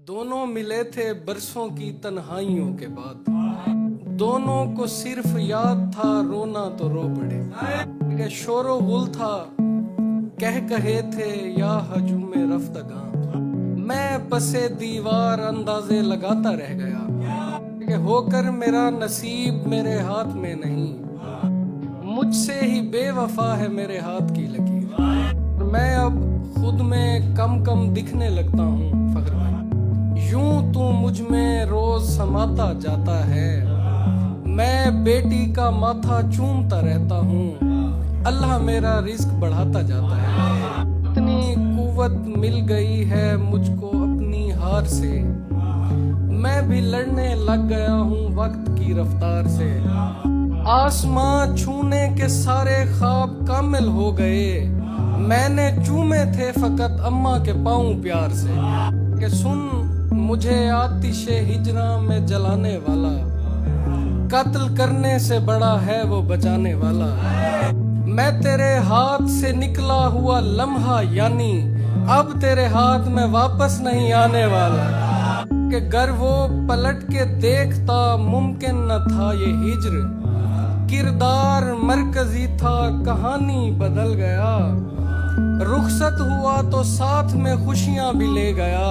دونوں ملے تھے برسوں کی تنہائیوں کے بعد، دونوں کو صرف یاد تھا رونا تو رو پڑے، کہ شور و غل تھا کہے تھے یا ہجوم رفتگاں، میں پسے دیوار اندازے لگاتا رہ گیا کہ ہو کر میرا نصیب میرے ہاتھ میں نہیں، مجھ سے ہی بے وفا ہے میرے ہاتھ کی لکیر، میں اب خود میں کم کم دکھنے لگتا ہوں فخر بھائی، یوں تو مجھ میں روز سماتا جاتا ہے، میں بیٹی کا ماتھا چومتا رہتا ہوں، اللہ میرا رزق بڑھاتا جاتا ہے، اتنی قوت مل گئی ہے مجھ کو اپنی ہار سے، میں بھی لڑنے لگ گیا ہوں وقت کی رفتار سے، آسمان چھونے کے سارے خواب کامل ہو گئے، میں نے چومے تھے فقط اماں کے پاؤں پیار سے، کہ سن مجھے آتش ہجراں میں جلانے والا، قتل کرنے سے بڑا ہے وہ بچانے والا، میں تیرے ہاتھ سے نکلا ہوا لمحہ یعنی اب تیرے ہاتھ میں واپس نہیں آنے والا، کہ گر وہ پلٹ کے دیکھتا ممکن نہ تھا یہ ہجر، کردار مرکزی تھا کہانی بدل گیا، رخصت ہوا تو ساتھ میں خوشیاں بھی لے گیا،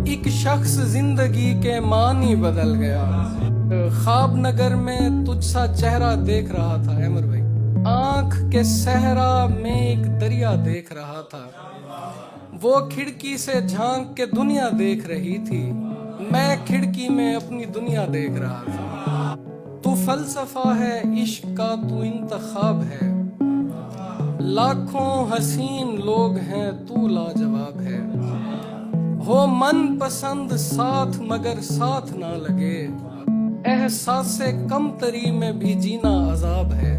ایک شخص زندگی کے معنی بدل گیا، خواب نگر میں تجھ سا چہرہ دیکھ رہا تھا احمد بھائی، آنکھ کے صحرا میں ایک دریا دیکھ رہا تھا، وہ کھڑکی سے جھانک کے دنیا دیکھ رہی تھی، میں کھڑکی میں اپنی دنیا دیکھ رہا تھا، تو فلسفہ ہے عشق کا تو انتخاب ہے، لاکھوں حسین لوگ ہیں تو لاجواب ہے، ہو من پسند ساتھ مگر ساتھ نہ لگے، احساس کمتری میں بھی جینا عذاب ہے،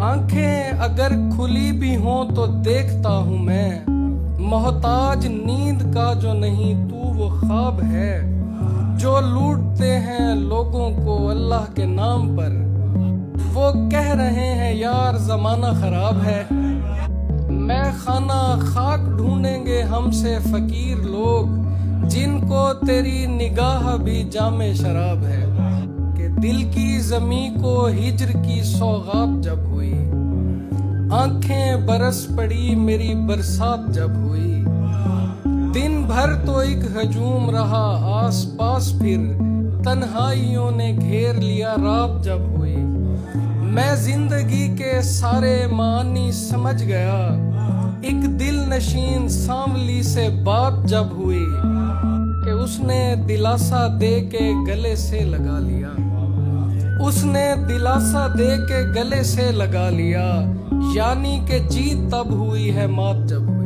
آنکھیں اگر کھلی بھی ہوں تو دیکھتا ہوں میں، محتاج نیند کا جو نہیں تو وہ خواب ہے، جو لوٹتے ہیں لوگوں کو اللہ کے نام پر، وہ کہہ رہے ہیں یار زمانہ خراب ہے، میں خانہ خاک ڈھونڈیں گے ہم سے فقیر لوگ، جن کو تیری نگاہ بھی جام شراب ہے، کہ دل کی زمیں کو ہجر کی سوغات جب ہوئی، آنکھیں برس پڑی میری برسات جب ہوئی، دن بھر تو ایک ہجوم رہا آس پاس، پھر تنہائیوں نے گھیر لیا رات جب ہوئی، میں زندگی کے سارے معنی سمجھ گیا، ایک دل نشین سانولی سے بات جب ہوئی، کہ اس نے دلاسا دے کے گلے سے لگا لیا، اس نے دلاسا دے کے گلے سے لگا لیا، یعنی کہ جیت تب ہوئی ہے مات جب ہوئی۔